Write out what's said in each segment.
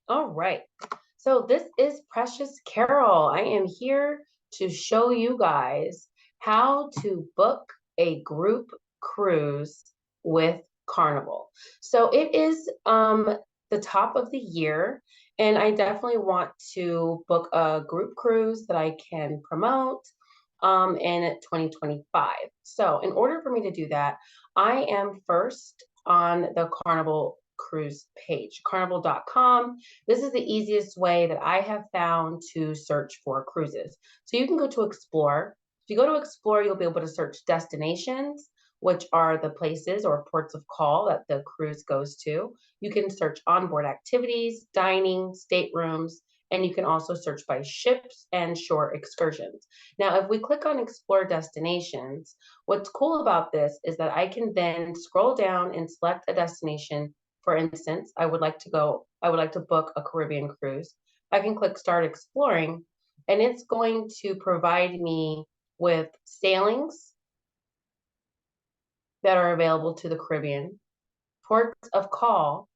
All right. So this is Precious Carol. I am here to show you guys how to book a group cruise with Carnival. So it is the top of the year, and I definitely want to book a group cruise that I can promote in 2025. So in order for me to do that, I am first on the Carnival cruise page, carnival.com. This is the easiest way that I have found to search for cruises. So you can go to Explore. If you go to Explore, you'll be able to search destinations, which are the places or ports of call that the cruise goes to. You can search onboard activities, dining, staterooms, and you can also search by ships and shore excursions. Now, if we click on Explore Destinations, what's cool about this is that I can then scroll down and select a destination. For instance, I would like to book a Caribbean cruise. I can click Start Exploring, and it's going to provide me with sailings that are available to the Caribbean, ports of call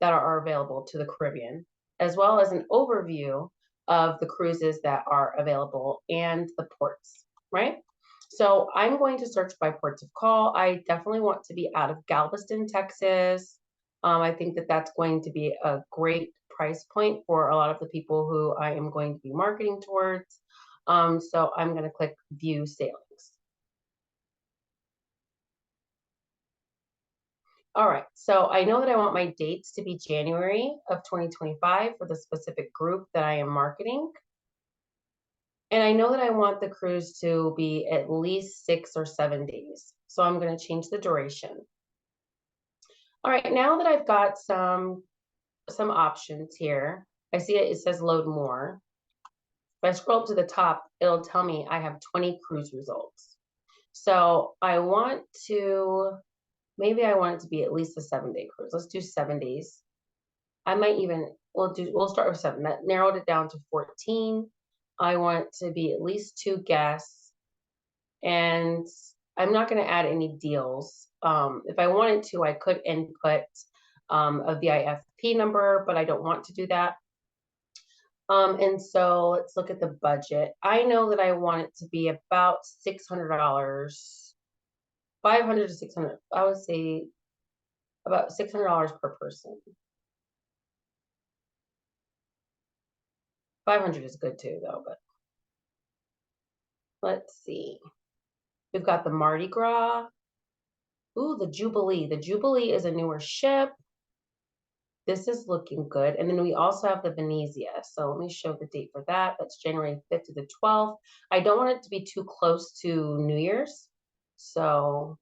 that are available to the Caribbean, as well as an overview of the cruises that are available and the ports, right? So I'm going to search by ports of call. I definitely want to be out of Galveston, Texas. I think that that's going to be a great price point for a lot of the people who I am going to be marketing towards. So I'm going to click View Sailings. All right, so I know that I want my dates to be January of 2025 for the specific group that I am marketing. And I know that I want the cruise to be at least 6 or 7 days. So I'm going to change the duration. All right, now that I've got some options here, I see it says load more. If I scroll up to the top, it'll tell me I have 20 cruise results. So maybe I want it to be at least a 7-day cruise. Let's do 7 days. I might even, we'll start with 7. That narrowed it down to 14. I want to be at least 2 guests, and I'm not going to add any deals. If I wanted to, I could input a VIFP number, but I don't want to do that. And so let's look at the budget. I know that I want it to be about $600, 500 to 600. I would say about $600 per person. 500 is good too, though, but let's see. We've got the Mardi Gras. Ooh, the Jubilee. The Jubilee is a newer ship. This is looking good. And then we also have the Venezia. So let me show the date for that. That's January 5th to the 12th. I don't want it to be too close to New Year's. So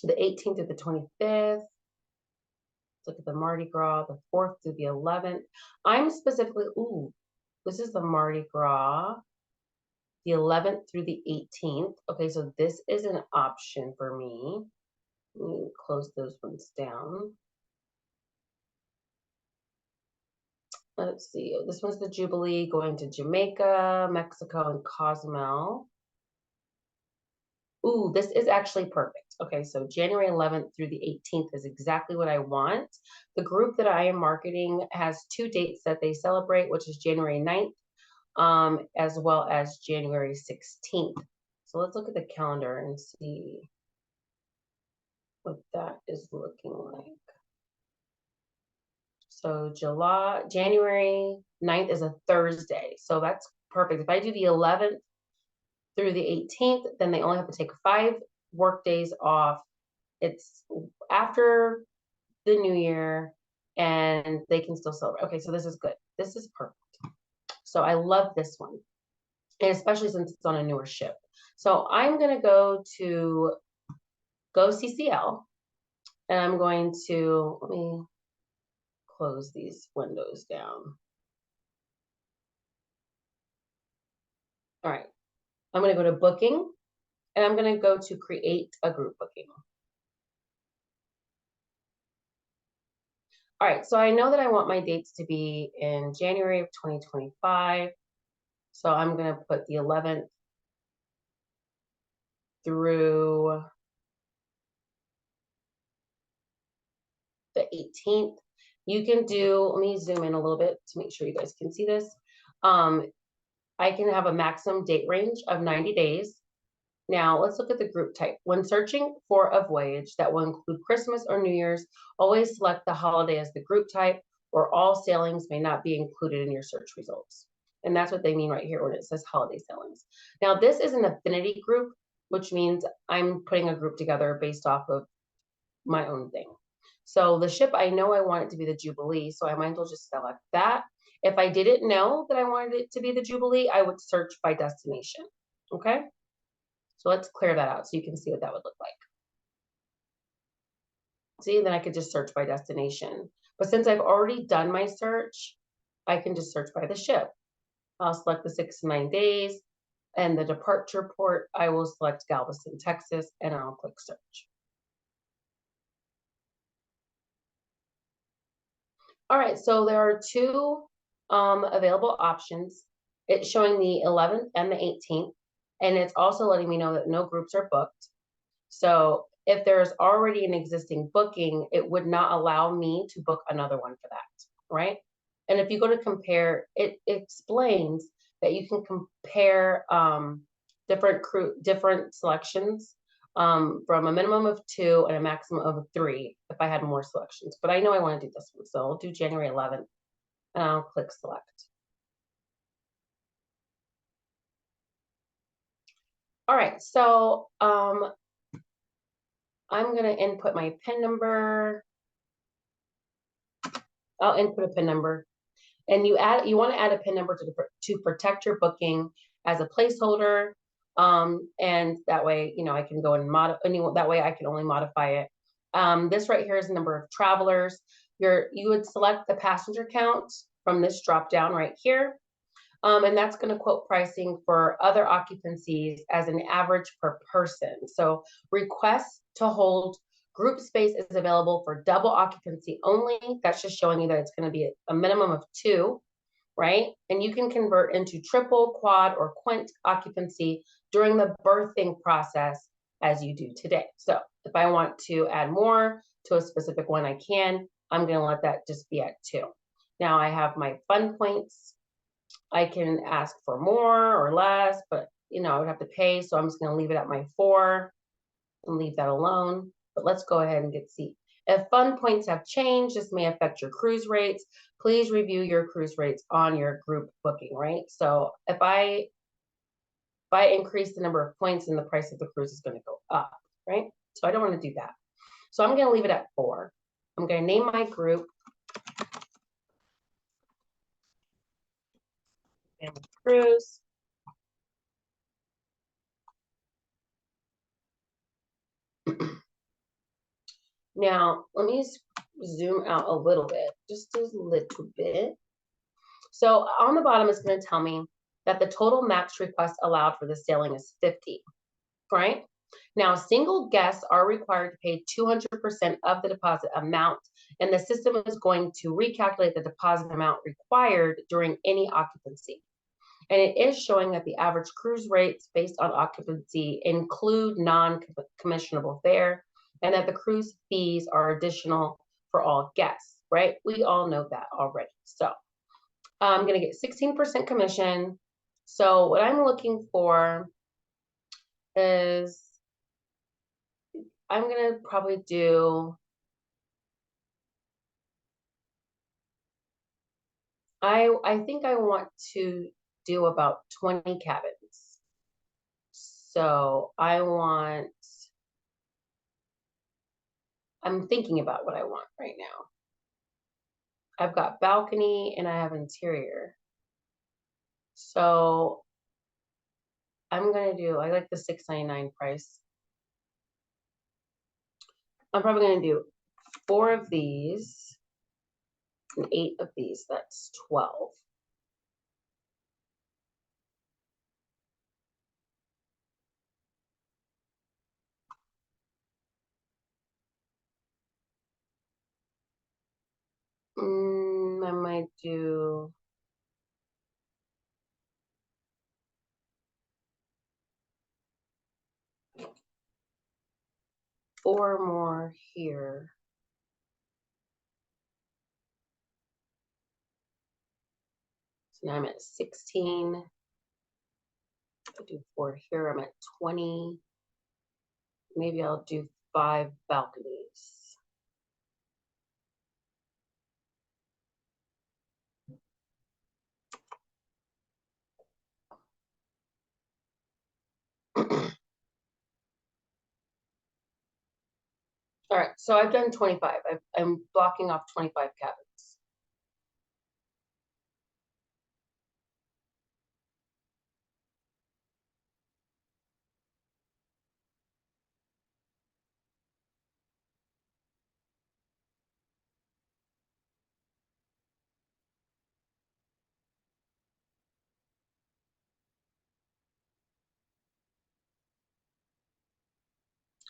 the 18th to the 25th. Look at the Mardi Gras, the 4th to the 11th. I'm specifically, this is the Mardi Gras, the 11th through the 18th. Okay, so this is an option for me. Let me close those ones down. Let's see, this one's the Jubilee going to Jamaica, Mexico, and Cozumel. Ooh, this is actually perfect. Okay, so January 11th through the 18th is exactly what I want. The group that I am marketing has 2 dates that they celebrate, which is January 9th, as well as January 16th. So let's look at the calendar and see what that is looking like. So January 9th is a Thursday. So that's perfect. If I do the 11th through the 18th, then they only have to take 5 work days off. It's after the new year and they can still celebrate. Okay, so this is good. This is perfect. So I love this one, and especially since it's on a newer ship. So I'm going to go to GoCCL, and I'm going to, let me close these windows down. All right, I'm going to go to booking, and I'm going to go to create a group booking. All right, so I know that I want my dates to be in January of 2025. So I'm going to put the 11th through the 18th. You can do, let me zoom in a little bit to make sure you guys can see this. I can have a maximum date range of 90 days. Now, let's look at the group type. When searching for a voyage that will include Christmas or New Year's, always select the holiday as the group type, or all sailings may not be included in your search results. And that's what they mean right here when it says holiday sailings. Now, this is an affinity group, which means I'm putting a group together based off of my own thing. So the ship, I know I want it to be the Jubilee, so I might as well just select that. If I didn't know that I wanted it to be the Jubilee, I would search by destination, okay? So let's clear that out so you can see what that would look like. See, then I could just search by destination. But since I've already done my search, I can just search by the ship. I'll select the 6 to 9 days, and the departure port, I will select Galveston, Texas, and I'll click search. All right, so there are two available options. It's showing the 11th and the 18th, and it's also letting me know that no groups are booked. So if there's already an existing booking, it would not allow me to book another one for that, right? And if you go to compare, it explains that you can compare different selections from a minimum of 2 and a maximum of 3 if I had more selections. But I know I want to do this one, so I'll do January 11th, and I'll click select. All right, so I'm going to input my PIN number. I'll input a PIN number. And you want to add a PIN number to protect your booking as a placeholder. And that way, I can go and that way I can only modify it. This right here is the number of travelers. You would select the passenger count from this drop down right here. And that's going to quote pricing for other occupancies as an average per person. So requests to hold group space is available for double occupancy only. That's just showing you that it's going to be a minimum of 2, right? And you can convert into triple, quad, or quint occupancy during the birthing process as you do today. So if I want to add more to a specific one, I can. I'm going to let that just be at 2. Now I have my fun points. I can ask for more or less, but I would have to pay. So I'm just going to leave it at my 4 and leave that alone. But let's go ahead and see. If fun points have changed, this may affect your cruise rates. Please review your cruise rates on your group booking, right? So if I increase the number of points, then the price of the cruise is going to go up, right? So I don't want to do that. So I'm going to leave it at 4. I'm going to name my group Family Cruise. Now, let me zoom out a little bit, just a little bit. So on the bottom, it's going to tell me that the total max request allowed for the sailing is 50, right? Now, single guests are required to pay 200% of the deposit amount, and the system is going to recalculate the deposit amount required during any occupancy. And it is showing that the average cruise rates based on occupancy include non-commissionable fare, and that the cruise fees are additional for all guests, right? We all know that already. So I'm going to get 16% commission. So what I'm looking for is I'm going to probably do, I think I want to do about 20 cabins. So I'm thinking about what I want right now. I've got balcony and I have interior. So I'm going to do, I like the $6.99 price. I'm probably going to do 4 of these and 8 of these. That's 12. I might do four more here. So now I'm at 16. I'll do 4 here. I'm at 20. Maybe I'll do 5 balconies. All right, so I've done 25. I'm blocking off 25 cabins.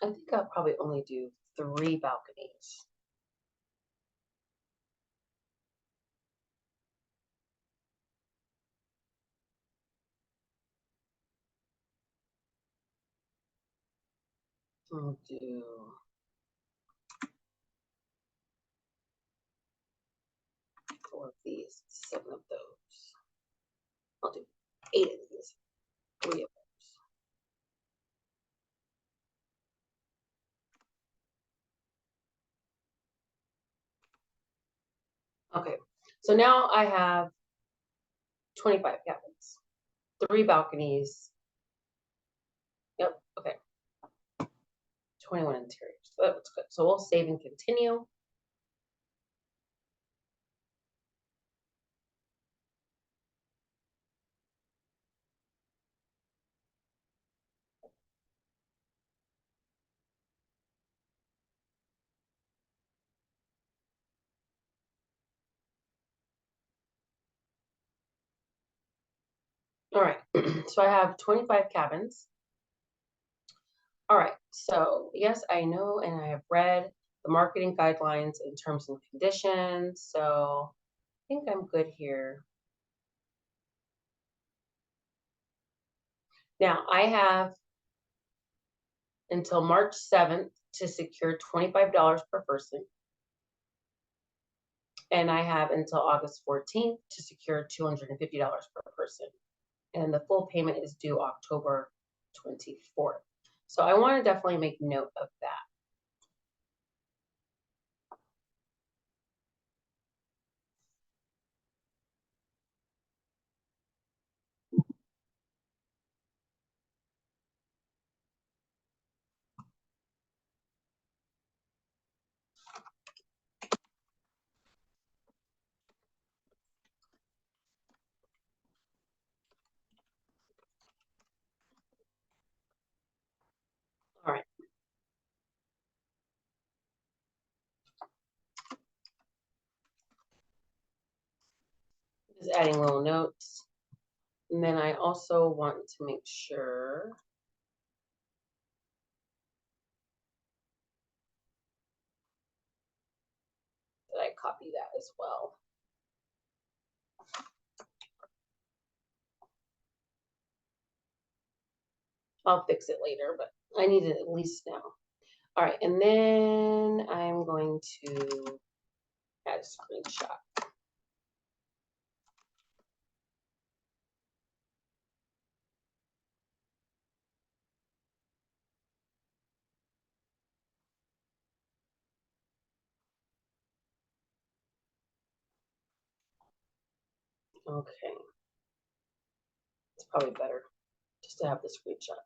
I think I'll probably only do 3 balconies. I'll do 4 of these, 7 of those. I'll do 8 of these, 3 of those. Okay, so now I have 25 cabins, 3 balconies. Yep, okay. 21 interiors. So that's good. So we'll save and continue. All right, so I have 25 cabins. All right, so yes, I know and I have read the marketing guidelines and terms and conditions, so I think I'm good here. Now, I have until March 7th to secure $25 per person, and I have until August 14th to secure $250 per person, and the full payment is due October 24th. So I want to definitely make note of that. All right. Just adding little notes. And then I also want to make sure that I copy that as well. I'll fix it later, but I need it at least now. All right, and then I'm going to add a screenshot. Okay. It's probably better just to have the screenshot.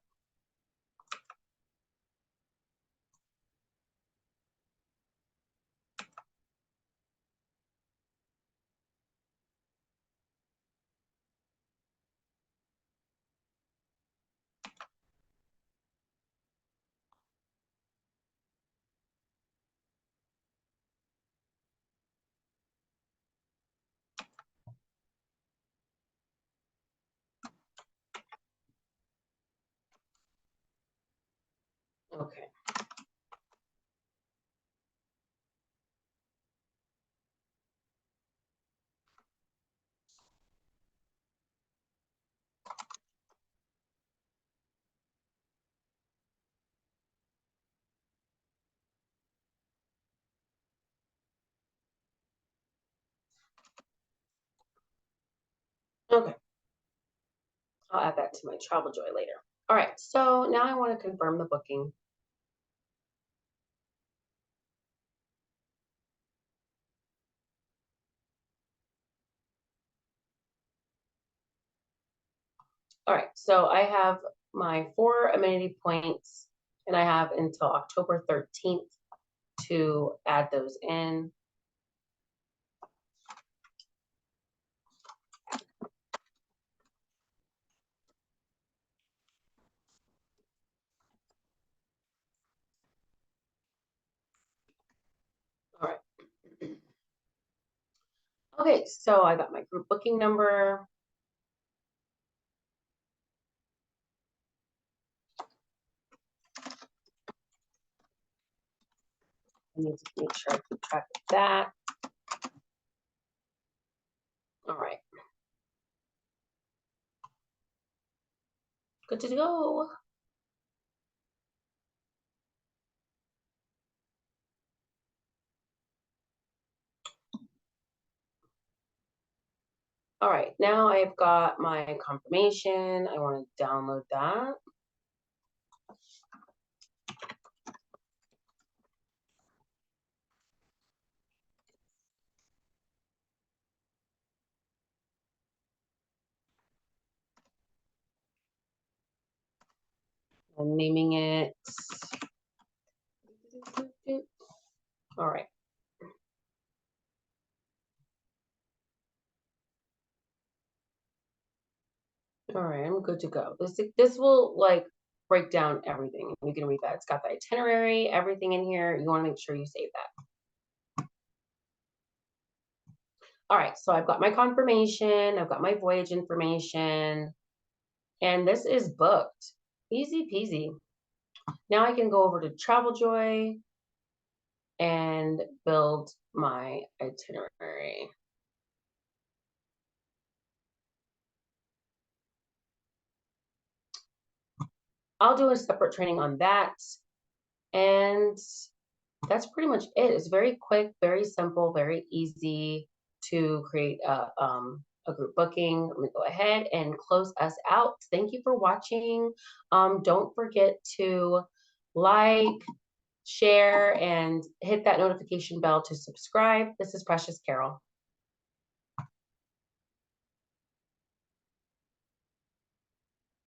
Okay. I'll add that to my travel joy later. All right, so now I want to confirm the booking. All right, so I have my 4 amenity points, and I have until October 13th to add those in. All right. Okay, so I got my group booking number. I need to make sure I keep track of that. All right. Good to go. All right, now I've got my confirmation. I want to download that. I'm naming it. All right. All right, I'm good to go. This will like break down everything. You can read that. It's got the itinerary, everything in here. You want to make sure you save that. All right, so I've got my confirmation, I've got my voyage information, and this is booked. Easy peasy. Now I can go over to TravelJoy and build my itinerary. I'll do a separate training on that. And that's pretty much it. It's very quick, very simple, very easy to create a group booking. Let me go ahead and close us out. Thank you for watching. Don't forget to like, share, and hit that notification bell to subscribe. This is Precious Carol.